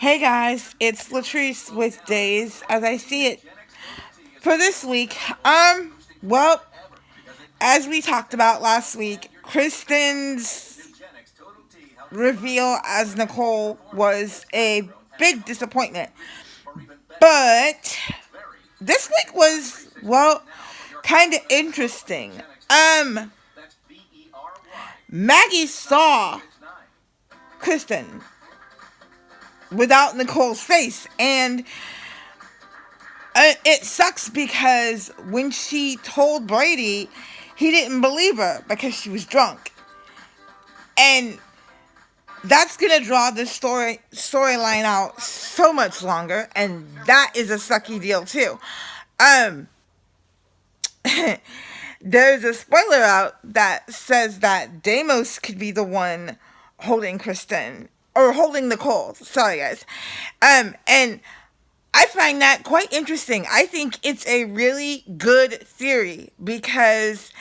Hey guys, it's Latrice with Days as I see it for this week. Well, as we talked about last week, Kristen's reveal as Nicole was a big disappointment. But this week was, well, kind of interesting. Maggie saw Kristen without Nicole's face, and it sucks because when she told Brady, he didn't believe her because she was drunk, and that's gonna draw the storyline out so much longer, and that is a sucky deal too. Um, there's a spoiler out that says that Deimos could be the one holding Kristen or holding Nicole. Sorry, guys. And I find that quite interesting. I think it's a really good theory because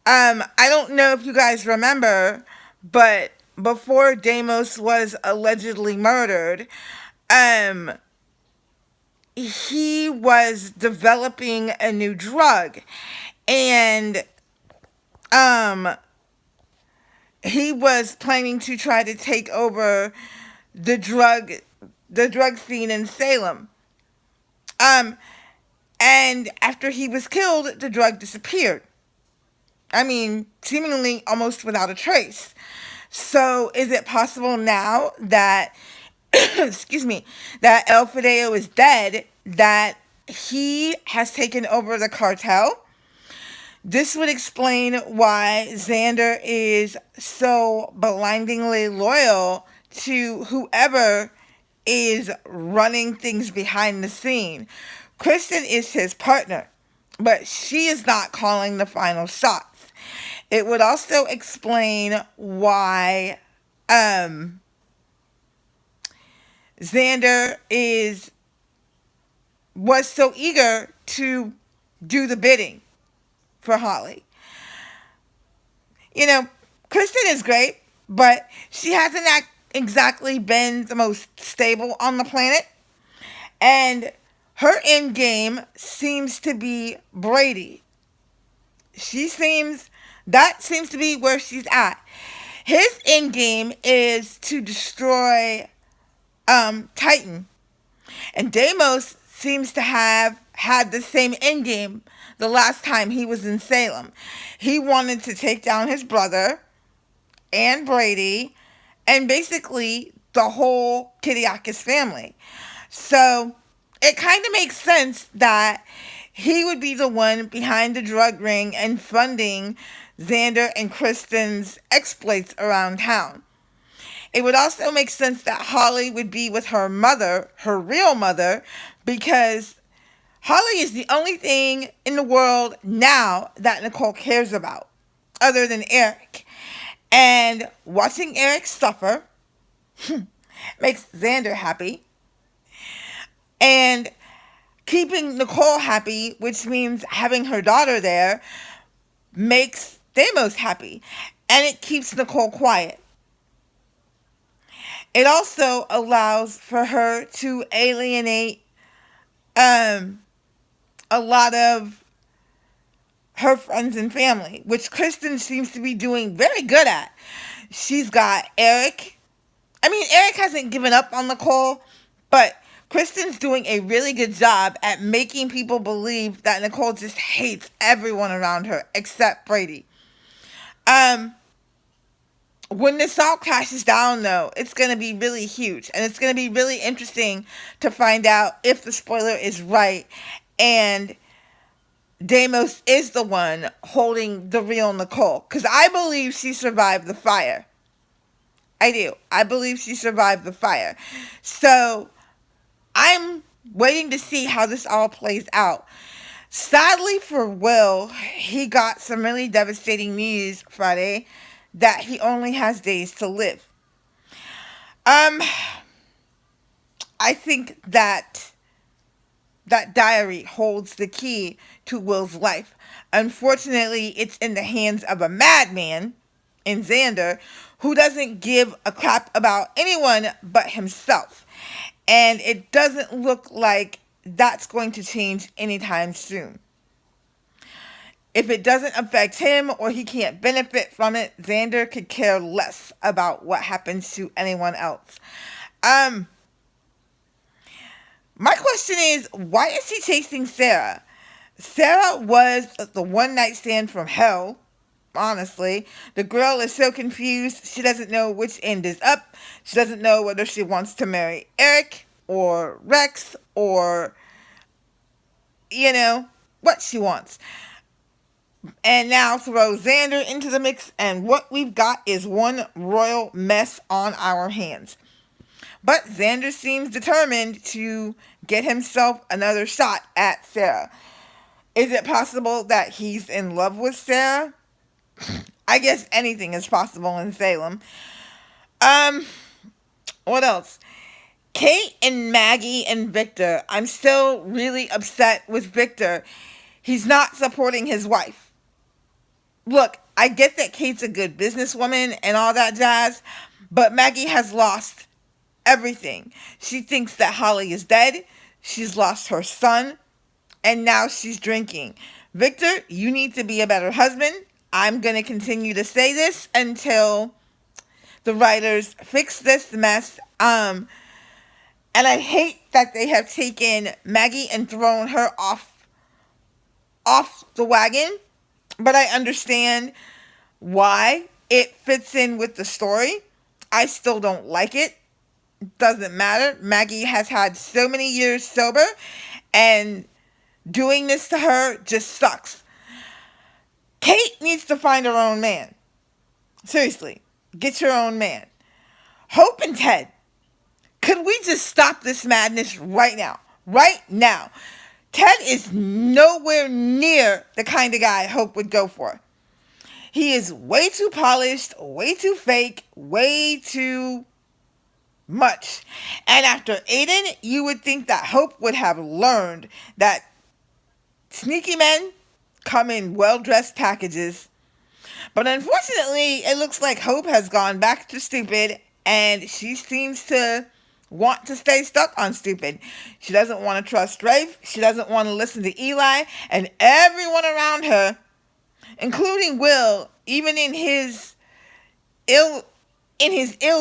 I don't know if you guys remember, but before Deimos was allegedly murdered, um, he was developing a new drug, and um, he was planning to try to take over the drug the drug scene in Salem. Um, and after he was killed, the drug disappeared. I mean, seemingly almost without a trace. So, is it possible now that, excuse me, that El Fideo is dead, that he has taken over the cartel? This would explain why Xander is so blindingly loyal to whoever is running things behind the scene. Kristen is his partner, but she is not calling the final shots. It would also explain why Xander was so eager to do the bidding for Holly. You know, Kristen is great, but she hasn't exactly been the most stable on the planet. And her end game seems to be Brady. That seems to be where she's at. His end game is to destroy Titan. And Deimos seems to have had the same end game the last time he was in Salem. He wanted to take down his brother and Brady and basically the whole Kiriakis family. So it kind of makes sense that he would be the one behind the drug ring and funding Xander and Kristen's exploits around town. It would also make sense that Holly would be with her mother, her real mother, because Holly is the only thing in the world now that Nicole cares about, other than Eric. And watching Eric suffer makes Xander happy. And keeping Nicole happy, which means having her daughter there, makes Deimos happy. And it keeps Nicole quiet. It also allows for her to alienate a lot of her friends and family, which Kristen seems to be doing very good at. She's got Eric. I mean, Eric hasn't given up on Nicole, but Kristen's doing a really good job at making people believe that Nicole just hates everyone around her except Brady. When this all crashes down, though, it's going to be really huge. And it's going to be really interesting to find out if the spoiler is right and Deimos is the one holding the real Nicole. Because I believe she survived the fire. I do. I believe she survived the fire. So I'm waiting to see how this all plays out. Sadly for Will, he got some really devastating news Friday that he only has days to live. I think that diary holds the key to Will's life. Unfortunately, it's in the hands of a madman in Xander who doesn't give a crap about anyone but himself. and it doesn't look like that's going to change anytime soon. If it doesn't affect him or he can't benefit from it, Xander could care less about what happens to anyone else. My question is, why is he chasing Sarah? Sarah was the one night stand from hell, honestly. The girl is so confused. She doesn't know which end is up. She doesn't know whether she wants to marry Eric or Rex or, what she wants. And now throw Xander into the mix, and what we've got is one royal mess on our hands. But Xander seems determined to get himself another shot at Sarah. Is it possible that he's in love with Sarah? I guess anything is possible in Salem. What else? Kate and Maggie and Victor. I'm still really upset with Victor. He's not supporting his wife. Look, I get that Kate's a good businesswoman and all that jazz, but Maggie has lost everything. She thinks that Holly is dead. She's lost her son, and now she's drinking. Victor, you need to be a better husband. I'm going to continue to say this until the writers fix this mess. And I hate that they have taken Maggie and thrown her off the wagon, but I understand why. It fits in with the story. I still don't like it. Doesn't matter. Maggie has had so many years sober, and doing this to her just sucks. Kate needs to find her own man. Seriously, get your own man. Hope and Ted, could we just stop this madness right now? Right now. Ted is nowhere near the kind of guy Hope would go for. He is way too polished, way too fake, way too much. And after Aiden, you would think that Hope would have learned that sneaky men come in well-dressed packages. But unfortunately, it looks like Hope has gone back to stupid, and she seems to want to stay stuck on stupid. She doesn't want to trust Rafe. She doesn't want to listen to Eli, and everyone around her, including Will, even in his ill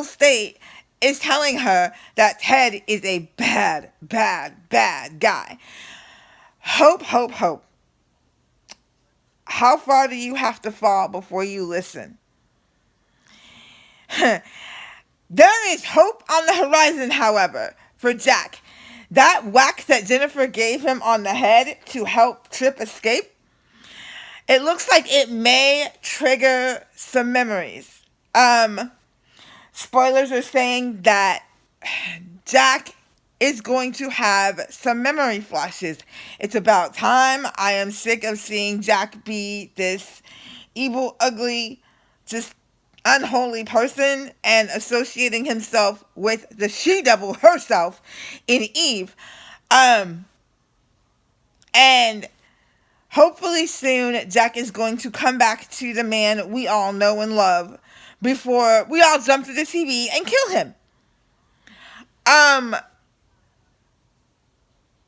state, is telling her that Ted is a bad, bad, bad guy. Hope. How far do you have to fall before you listen? There is hope on the horizon, however, for Jack. That whack that Jennifer gave him on the head to help Trip escape, it looks like it may trigger some memories. Spoilers are saying that Jack is going to have some memory flashes. It's about time. I am sick of seeing Jack be this evil, ugly, just unholy person and associating himself with the she-devil herself in Eve. And hopefully soon Jack is going to come back to the man we all know and love before we all jump to the TV and kill him.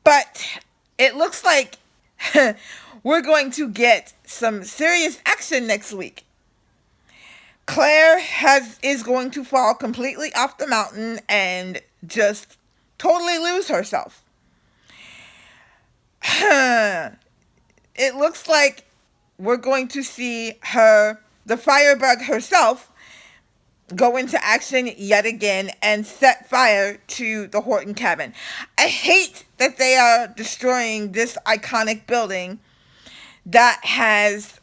But it looks like we're going to get some serious action next week. Claire is going to fall completely off the mountain and just totally lose herself. It looks like we're going to see the Firebug herself, go into action yet again and set fire to the Horton cabin. I hate that they are destroying this iconic building that has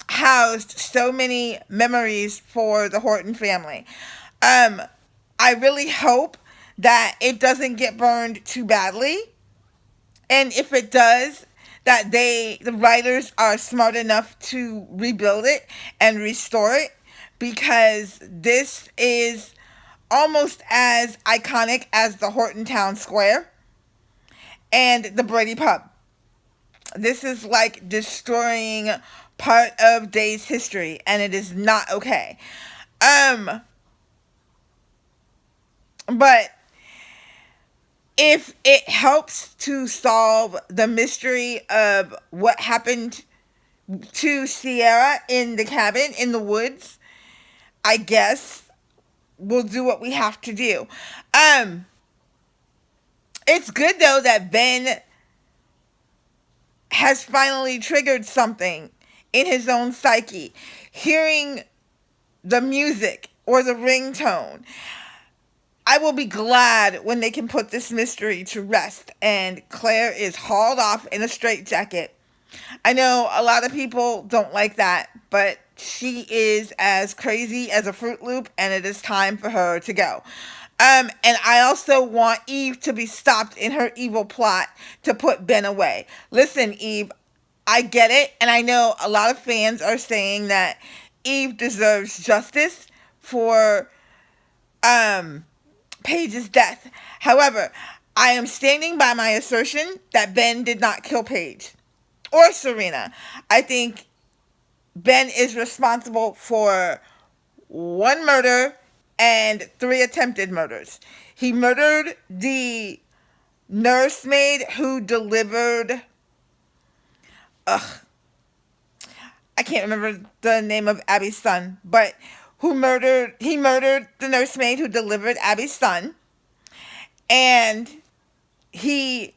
housed so many memories for the Horton family. I really hope that it doesn't get burned too badly. And if it does, that the writers are smart enough to rebuild it and restore it, because this is almost as iconic as the Horton Town Square and the Brady Pub. This is like destroying part of Day's history, and it is not okay. But if it helps to solve the mystery of what happened to Sierra in the cabin in the woods, I guess we'll do what we have to do. Um, it's good though that Ben has finally triggered something in his own psyche. Hearing the music or the ringtone. I will be glad when they can put this mystery to rest and Claire is hauled off in a straitjacket. I know a lot of people don't like that, but she is as crazy as a Fruit Loop and it is time for her to go. And I also want Eve to be stopped in her evil plot to put Ben away. Listen, Eve, I get it, and I know a lot of fans are saying that Eve deserves justice for Paige's death. However, I am standing by my assertion that Ben did not kill Paige or Serena. I think Ben is responsible for one murder and 3 attempted murders. He murdered the nursemaid who delivered. I can't remember the name of Abby's son, but he murdered the nursemaid who delivered Abby's son, and he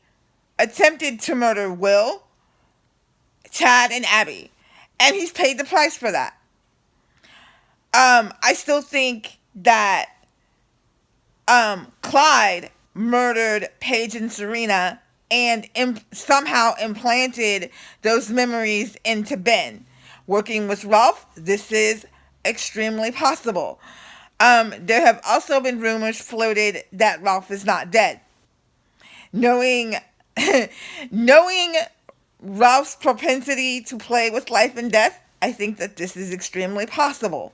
attempted to murder Will, Chad, and Abby, and he's paid the price for that. I still think that Clyde murdered Paige and Serena and somehow implanted those memories into Ben. Working with Ralph, this is extremely possible. There have also been rumors floated that Ralph is not dead. Knowing Ralph's propensity to play with life and death, I think that this is extremely possible.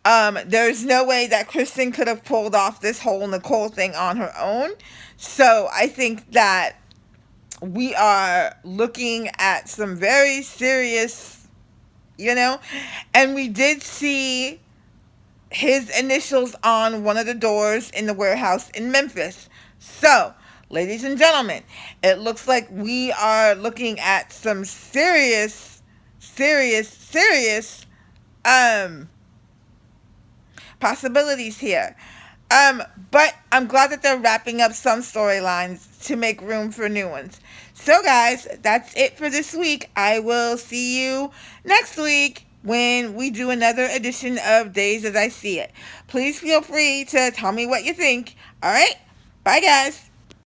There's no way that Kristen could have pulled off this whole Nicole thing on her own. So I think that we are looking at some very serious, and we did see his initials on one of the doors in the warehouse in Memphis. So, ladies and gentlemen, it looks like we are looking at some serious possibilities here. But I'm glad that they're wrapping up some storylines to make room for new ones. So guys, that's it for this week. I will see you next week when we do another edition of Days as I See It. Please feel free to tell me what you think. Alright? Bye guys.